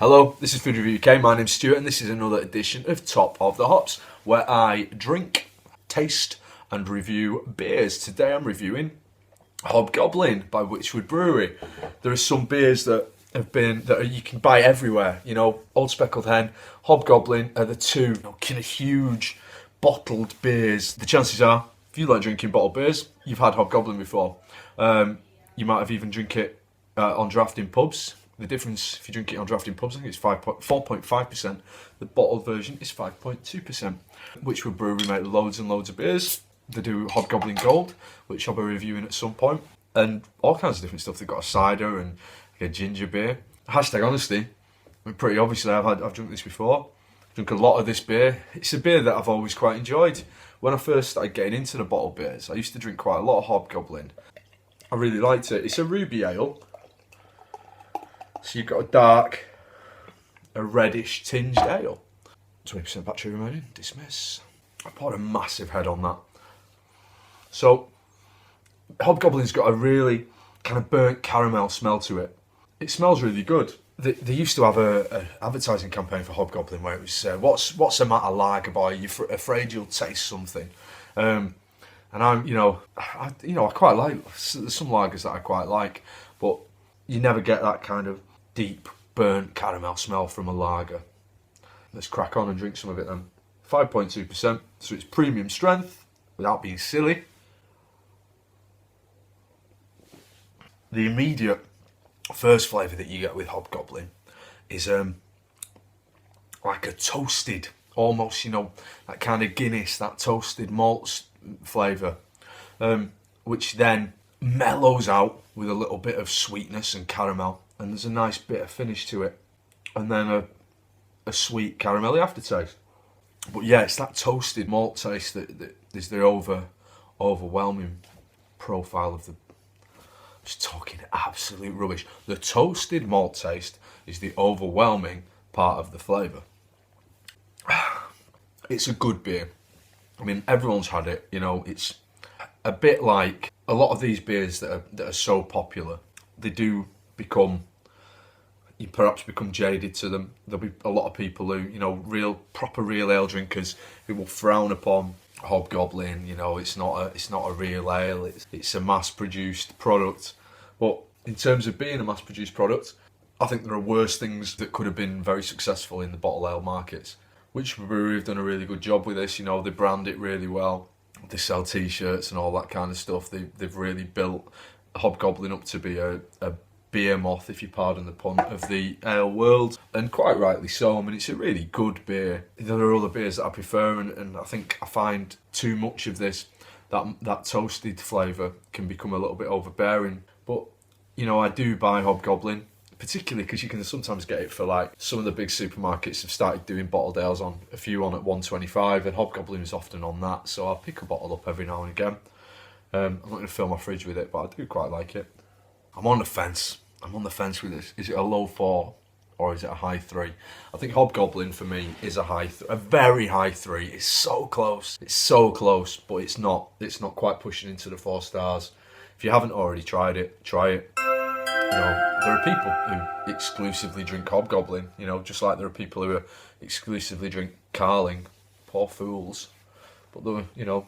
Hello, this is Food Review UK. My name's Stuart, and this is another edition of Top of the Hops, where I drink, taste, and review beers. Today I'm reviewing Hobgoblin by Witchwood Brewery. There are some beers that you can buy everywhere. You know, Old Speckled Hen, Hobgoblin are the two kind of huge bottled beers. The chances are, if you like drinking bottled beers, you've had Hobgoblin before. You might have even drink it on draft in pubs. The difference, if you drink it on draft in pubs, I think it's 4.5%. The bottled version is 5.2%. Witchwood Brewery make loads and loads of beers. They do Hobgoblin Gold, which I'll be reviewing at some point, and all kinds of different stuff. They've got a cider and a ginger beer. Hashtag honesty. I mean, pretty obviously, I've drunk this before. I've drunk a lot of this beer. It's a beer that I've always quite enjoyed. When I first started getting into the bottled beers, I used to drink quite a lot of Hobgoblin. I really liked it. It's a ruby ale. So you've got a reddish tinged ale. 20% battery remaining. Dismiss. I poured a massive head on that. So Hobgoblin's got a really kind of burnt caramel smell to it. It smells really good. They used to have a advertising campaign for Hobgoblin where it was what's the matter, lager boy? You're afraid you'll taste something. And I quite like. There's some lagers that I quite like, but you never get that kind of deep burnt caramel smell from a lager. Let's crack on and drink some of it then. 5.2%, so it's premium strength without being silly. The immediate first flavour that you get with Hobgoblin is like a toasted, almost, that kind of Guinness, that toasted malt flavour, which then mellows out with a little bit of sweetness and caramel, and there's a nice bit of finish to it, and then a sweet caramelly aftertaste. But yeah, it's that toasted malt taste that is the overwhelming profile of the. Just talking absolute rubbish. The toasted malt taste is the overwhelming part of the flavour. It's a good beer. I mean, everyone's had it. It's a bit like a lot of these beers that are so popular. They do you perhaps become jaded to them. There'll be a lot of people who, proper real ale drinkers, who will frown upon Hobgoblin. It's not a real ale. It's a mass-produced product. But in terms of being a mass-produced product, I think there are worse things that could have been very successful in the bottle ale markets. Witchwood Brewery have done a really good job with this. They brand it really well. They sell T-shirts and all that kind of stuff. They've really built Hobgoblin up to be a beer moth, if you pardon the pun, of the ale world, and quite rightly so. I mean, it's a really good beer. There are other beers that I prefer, and I think I find too much of this, that toasted flavour can become a little bit overbearing. But I do buy Hobgoblin, particularly because you can sometimes get it for, like, some of the big supermarkets have started doing bottled ales on at $1.25, and Hobgoblin is often on that, so I'll pick a bottle up every now and again. I'm not going to fill my fridge with it, but I do quite like it. I'm on the fence with this. Is it a low 4 or is it a high 3? I think Hobgoblin for me is a very high 3. It's so close, but it's not quite pushing into the 4 stars. If you haven't already tried it, try it. There are people who exclusively drink Hobgoblin, just like there are people who exclusively drink Carling. Poor fools. But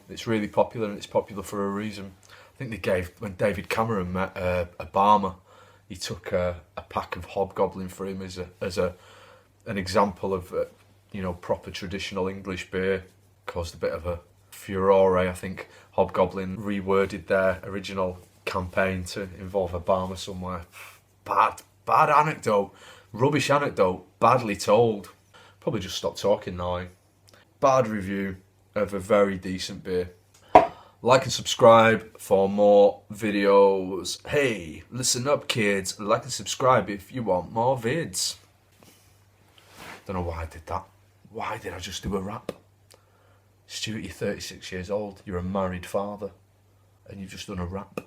it's really popular, and it's popular for a reason. I think when David Cameron met Obama, he took a pack of Hobgoblin for him as an example of proper traditional English beer. Caused a bit of a furore. I think Hobgoblin reworded their original campaign to involve Obama somewhere. Bad anecdote, rubbish anecdote, badly told. Probably just stop talking now. Bad review of a very decent beer. Like and subscribe for more videos. Hey, listen up, kids. Like and subscribe if you want more vids. Don't know why I did that. Why did I just do a rap? Stuart, you're 36 years old. You're a married father. And you've just done a rap.